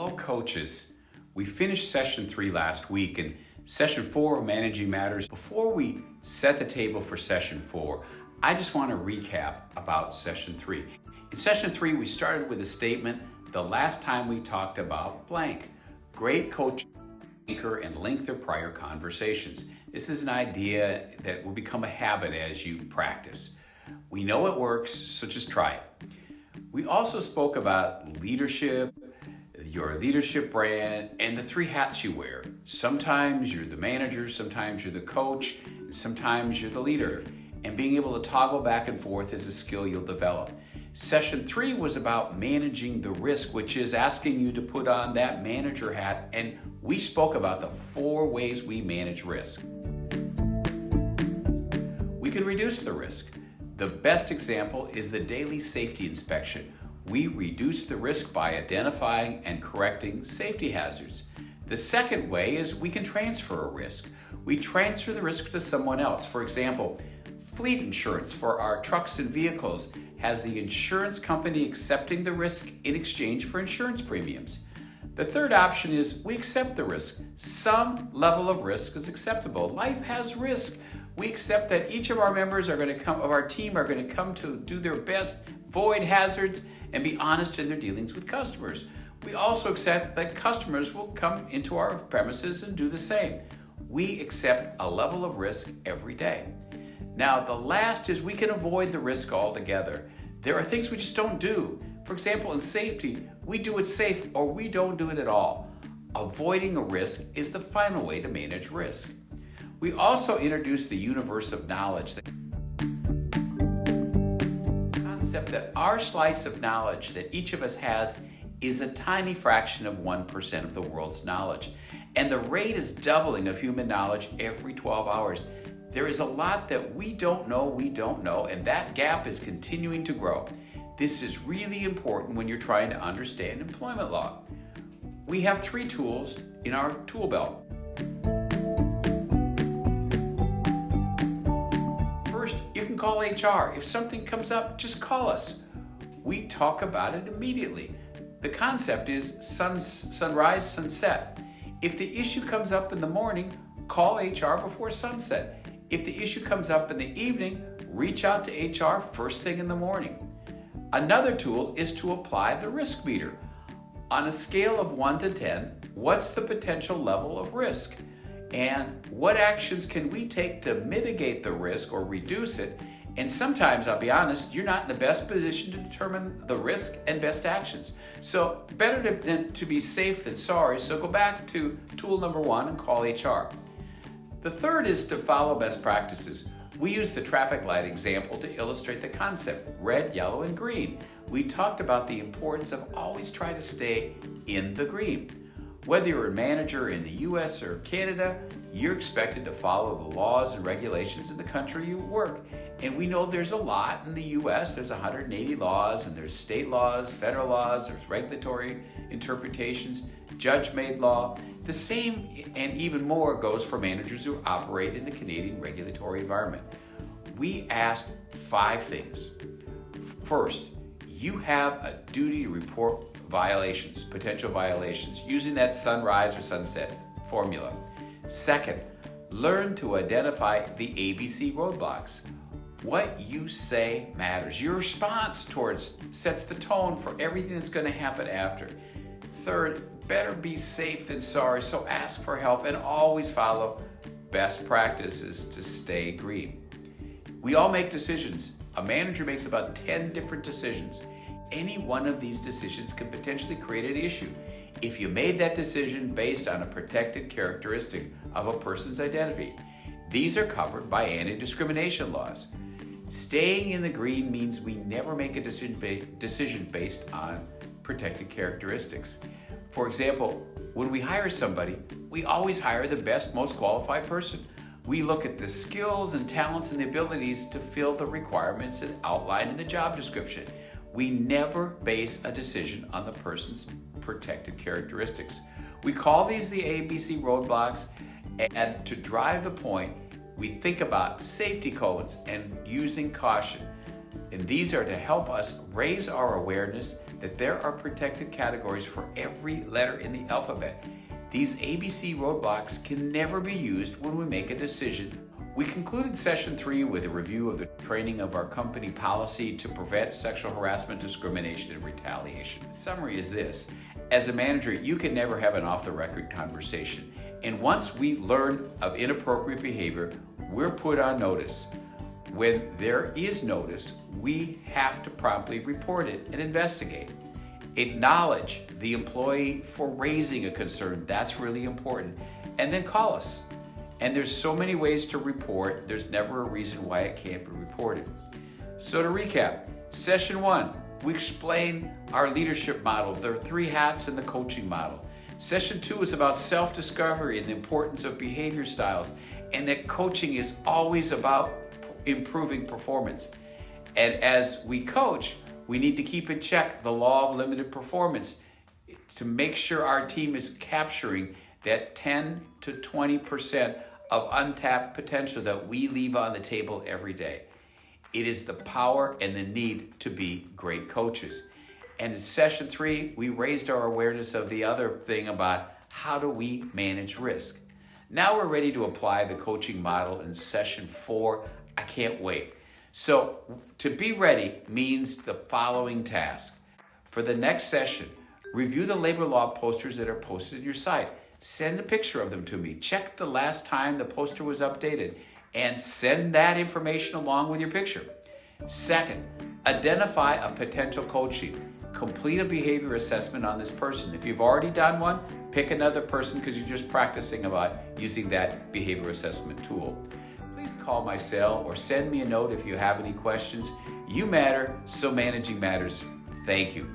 Hello, coaches. We finished session 3 last week and session 4 of Managing Matters. Before we set the table for session 4, I just want to recap about session 3. In session 3, we started with a statement, the last time we talked about blank. Great coaches anchor and link their prior conversations. This is an idea that will become a habit as you practice. We know it works, so just try it. We also spoke about leadership, your leadership brand, and the 3 hats you wear. Sometimes you're the manager, sometimes you're the coach, and sometimes you're the leader. And being able to toggle back and forth is a skill you'll develop. Session 3 was about managing the risk, which is asking you to put on that manager hat, and we spoke about the 4 ways we manage risk. We can reduce the risk. The best example is the daily safety inspection. We reduce the risk by identifying and correcting safety hazards. The second way is we can transfer a risk. We transfer the risk to someone else. For example, fleet insurance for our trucks and vehicles has the insurance company accepting the risk in exchange for insurance premiums. The third option is we accept the risk. Some level of risk is acceptable. Life has risk. We accept that each of our members of our team are going to come to do their best, avoid hazards, and be honest in their dealings with customers. We also accept that customers will come into our premises and do the same. We accept a level of risk every day. Now, the last is we can avoid the risk altogether. There are things we just don't do. For example, in safety, we do it safe or we don't do it at all. Avoiding a risk is the final way to manage risk. We also introduced the universe of knowledge, the concept that our slice of knowledge that each of us has is a tiny fraction of 1% of the world's knowledge. And the rate is doubling of human knowledge every 12 hours. There is a lot that we don't know, and that gap is continuing to grow. This is really important when you're trying to understand employment law. We have 3 tools in our tool belt. First, you can call HR. If something comes up, just call us. We talk about it immediately. The concept is sunrise, sunset. If the issue comes up in the morning, call HR before sunset. If the issue comes up in the evening, reach out to HR first thing in the morning. Another tool is to apply the risk meter. On a scale of 1 to 10, what's the potential level of risk? And what actions can we take to mitigate the risk or reduce it? And sometimes, I'll be honest, you're not in the best position to determine the risk and best actions. So better to be safe than sorry. So go back to tool number 1 and call HR. The third is to follow best practices. We use the traffic light example to illustrate the concept, red, yellow, and green. We talked about the importance of always try to stay in the green. Whether you're a manager in the US or Canada, you're expected to follow the laws and regulations in the country you work. And we know there's a lot in the US. There's 180 laws, and there's state laws, federal laws, there's regulatory interpretations, judge-made law. The same and even more goes for managers who operate in the Canadian regulatory environment. We asked 5 things. First, you have a duty to report violations, potential violations, using that sunrise or sunset formula. Second, learn to identify the ABC roadblocks. What you say matters. Your response towards sets the tone for everything that's going to happen after. Third, better be safe than sorry, so ask for help and always follow best practices to stay green. We all make decisions. A manager makes about 10 different decisions. Any one of these decisions can potentially create an issue if you made that decision based on a protected characteristic of a person's identity. These are covered by anti-discrimination laws. Staying in the green means we never make a decision based on protected characteristics. For example, when we hire somebody, we always hire the best, most qualified person. We look at the skills and talents and the abilities to fill the requirements outlined in the job description. We never base a decision on the person's protected characteristics. We call these the ABC roadblocks, and to drive the point, we think about safety codes and using caution. And these are to help us raise our awareness that there are protected categories for every letter in the alphabet. These ABC roadblocks can never be used when we make a decision. We concluded session 3 with a review of the training of our company policy to prevent sexual harassment, discrimination, and retaliation. The summary is this: as a manager, you can never have an off-the-record conversation. And once we learn of inappropriate behavior, we're put on notice. When there is notice, we have to promptly report it and investigate. Acknowledge the employee for raising a concern. That's really important. And then call us. And there's so many ways to report, there's never a reason why it can't be reported. So to recap, session 1, we explain our leadership model, the 3 hats and the coaching model. Session 2 is about self-discovery and the importance of behavior styles, and that coaching is always about improving performance. And as we coach, we need to keep in check the law of limited performance to make sure our team is capturing that 10 to 20% of untapped potential that we leave on the table every day. It is the power and the need to be great coaches. And in session 3, we raised our awareness of the other thing about how do we manage risk. Now we're ready to apply the coaching model in session 4. I can't wait. So to be ready means the following task. For the next session, review the labor law posters that are posted on your site. Send a picture of them to me. Check the last time the poster was updated and send that information along with your picture. Second, identify a potential coachee. Complete a behavior assessment on this person. If you've already done one, pick another person because you're just practicing about using that behavior assessment tool. Please call my cell or send me a note if you have any questions. You matter, so managing matters. Thank you.